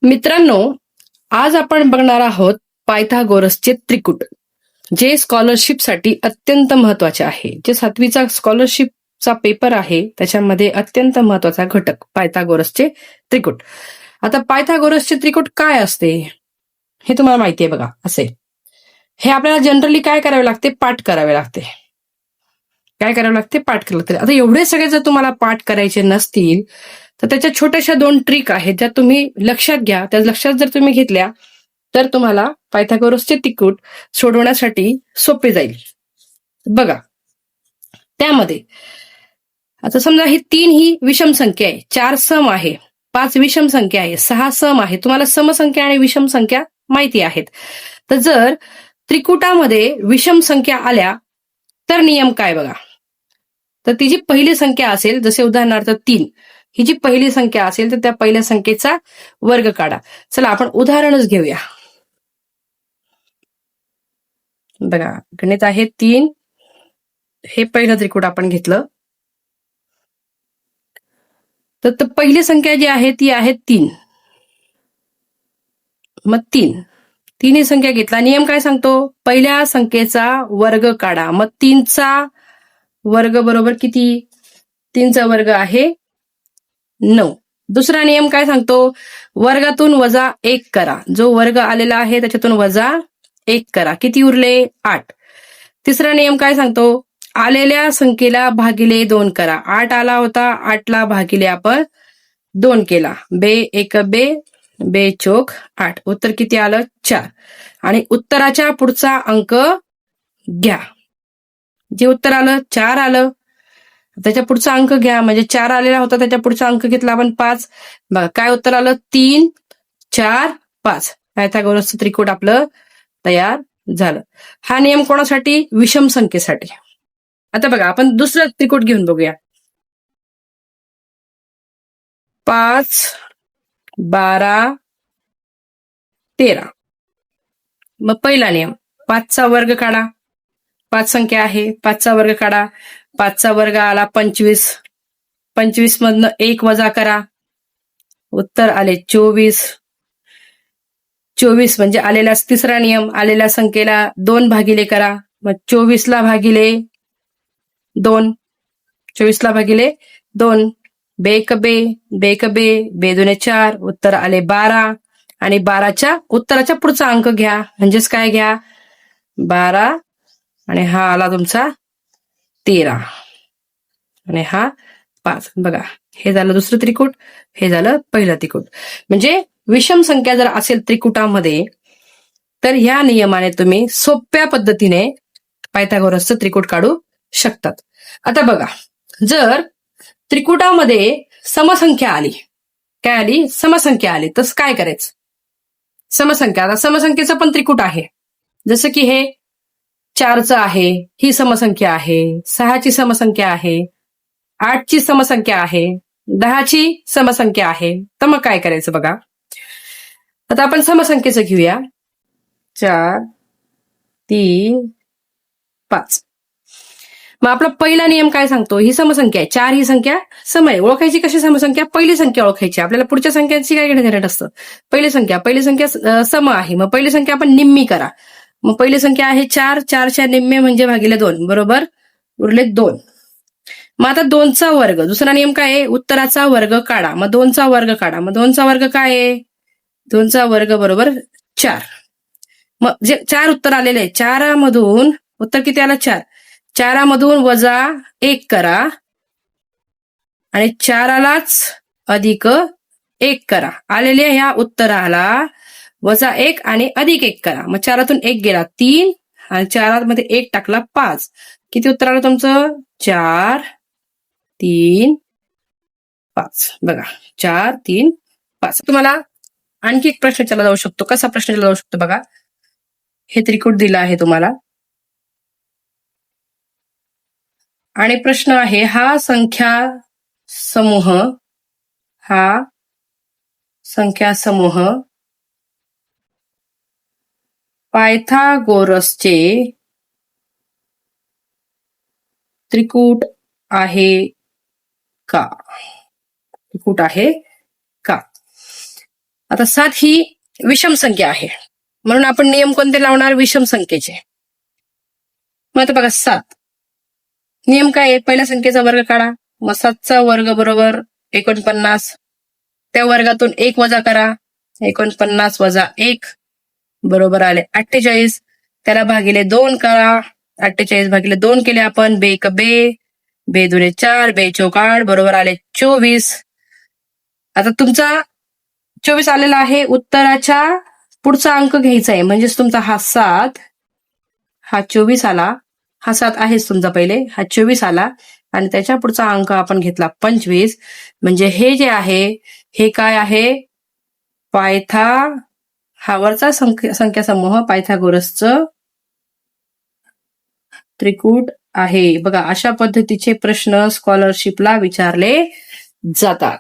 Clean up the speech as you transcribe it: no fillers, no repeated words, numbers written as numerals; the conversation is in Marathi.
मित्रांनो, आज आपण बघणार आहोत पायथागोरसचे त्रिकूट, जे स्कॉलरशिपसाठी अत्यंत महत्वाचे आहे. जे 7वीचा स्कॉलरशिपचा पेपर आहे त्याच्यामध्ये अत्यंत महत्वाचा घटक पायथागोरसचे त्रिकूट. आता पायथागोरसचे त्रिकूट काय असते हे तुम्हाला माहिती आहे बघा. असे हे आपल्याला जनरली काय करावे लागते? पाठ करावे लागते. काय करावं लागते? पाठ करावं लागते. आता एवढे सगळे जर तुम्हाला पाठ करायचे नसतील तर त्याच्या छोट्याशा 2 ट्रिक आहेत ज्या तुम्ही लक्षात घ्या. त्या लक्षात जर तुम्ही घेतल्या तर तुम्हाला पायथागोरसचे त्रिकूट सोडवण्यासाठी सोपे जाईल. बघा, त्यामध्ये आता समजा ही 3 ही विषम संख्या आहे, 4 सम आहे, 5 विषम संख्या आहे, 6 सम आहे. तुम्हाला समसंख्या आणि विषम संख्या माहिती आहेत. तर जर त्रिकुटामध्ये विषम संख्या आल्या तर नियम काय बघा. तर ती जी पहिली संख्या असेल, जसे उदाहरणार्थ 3, ही जी पहिली संख्या असेल तर त्या पहिल्या संख्येचा वर्ग काढा. चला आपण उदाहरणच घेऊया. बघा, गणित आहे 3, हे पहिलं त्रिकूट आपण घेतलं. तर पहिली संख्या जी आहे ती आहे 3. मग 3 ही संख्या घेतला. नियम काय सांगतो? पहिल्या संख्येचा वर्ग काढा. मग 3चा वर्ग बरोबर किती? 3चा वर्ग आहे 9. दुसरा नियम काय सांगतो? वर्गातून वजा 1 करा. जो वर्ग आलेला आहे त्याच्यातून वजा 1 करा. किती उरले? 8. तिसरा नियम काय सांगतो? आलेल्या संख्येला भागिले 2 करा. 8 आला होता, 8ला भागिले आपण 2 केला. बे एक बे, बे चोक 8. उत्तर किती आलं? 4. आणि उत्तराच्या पुढचा अंक घ्या. जे उत्तर आलं 4 आलं, त्याच्या पुढचा अंक घ्या. म्हणजे 4 आलेला होता, त्याच्या पुढचा अंक घेतला आपण 5. बघा काय उत्तर आलं? 3, 4, 5. पायथागोरसचं त्रिकूट आपलं तयार झालं. हा नियम कोणासाठी? विषम संख्येसाठी. आता बघा आपण दुसरं त्रिकूट घेऊन बघूया. 5, 12, 13. मग पहिला नियम 5चा वर्ग काढा. 5 संख्या आहे, 5चा वर्ग काढा. 5चा वर्ग आला 25. 25 मधनं 1 वजा करा. उत्तर आले 24. 24 म्हणजे आलेला तिसरा नियम, आलेल्या संख्येला 2 भागिले करा. मग 24ला भागिले 2. 24ला भागिले 2. बेक बे, बेक बे, बे दुने 4. उत्तर आले 12. आणि 12च्या उत्तराच्या पुढचा अंक घ्या. म्हणजेच काय घ्या? 12. आणि हा आला तुमचा 13. आणि हा 5. बघा, हे झालं दुसरं त्रिकूट, हे झालं पहिलं त्रिकूट. म्हणजे विषम संख्या जर असेल त्रिकुटामध्ये तर ह्या नियमाने तुम्ही सोप्या पद्धतीने पायथागोरसचं त्रिकूट काढू शकतात. आता बघा, जर त्रिकुटामध्ये समसंख्या आली, काय आली? समसंख्या आली, तर काय करायचं? समसंख्या, आता समसंख्येचं पण त्रिकूट आहे. जसं की हे 4चं आहे, ही समसंख्या आहे, 6ची समसंख्या आहे, 8ची समसंख्या आहे, 10ची समसंख्या आहे. तर मग काय करायचं बघा. आता आपण समसंख्येचं घेऊया. 4, 3, 5. मग आपला पहिला नियम काय सांगतो? ही समसंख्या आहे, 4 ही संख्या सम आहे. ओळखायची कशी समसंख्या? पहिली संख्या ओळखायची. आपल्याला पुढच्या संख्यांची काय घेणं असतं? पहिली संख्या सम आहे. मग पहिली संख्या आपण निम्मी करा. मग पहिली संख्या आहे 4, 4च्या निम्मे म्हणजे भागिले 2, बरोबर? उरले 2. मग आता 2चा वर्ग, दुसरा नियम काय आहे? उत्तराचा वर्ग काढा. मग 2चा वर्ग काढा. मग 2चा वर्ग काय आहे? 2चा वर्ग बरोबर 4. मग जे 4 उत्तर आलेले आहे, 4 मधून उत्तर किती आलं? 4. 4 मधून वजा 1 करा आणि 4लाच अधिक 1 करा. आलेल्या ह्या उत्तराला वजा 1 आणि अधिक 1 करा. मग 4तून 1 गेला 3 आणि 4 मध्ये 1 टाकला 5. किती उत्तर आलं तुमचं? 4, 3, 5. बघा, 4, 3, 5. तुम्हाला आणखी एक प्रश्न विचारला जाऊ शकतो. कसा प्रश्न विचारला जाऊ शकतो बघा. हे त्रिकूट दिलं आहे तुम्हाला आणि प्रश्न आहे, हा संख्या समूह पायथागोरसचे त्रिकूट आहे का? त्रिकूट आहे का? आता 7 ही विषम संख्या आहे, म्हणून आपण नियम कोणते लावणार? विषम संख्येचे. मग आता बघा 7 नियम काय आहे? पहिल्या संख्येचा वर्ग काढा. मग 7चा वर्ग बरोबर 49. त्या वर्गातून 1 वजा करा. 49 वजा 1 बरोबर आले 48. त्याला भागिले 2 करा. 48 भागिले 2 केले आपण. बे एक बे, बे दुने 4, बे चौक 8 बरोबर आले 24. आता तुमचा 24 आलेला आहे. उत्तराच्या पुढचा अंक घ्यायचा आहे, म्हणजेच तुमचा हा 7, हा 24 आला. हा 7 आहेच तुमचा पहिले, हा 24 आला आणि त्याच्या पुढचा अंक आपण घेतला 25. म्हणजे हे जे आहे हे काय आहे? पायथा, हा वरचा संख्या समूह पायथागोरसचं त्रिकूट आहे. बघा, अशा पद्धतीचे प्रश्न स्कॉलरशिपला विचारले जातात.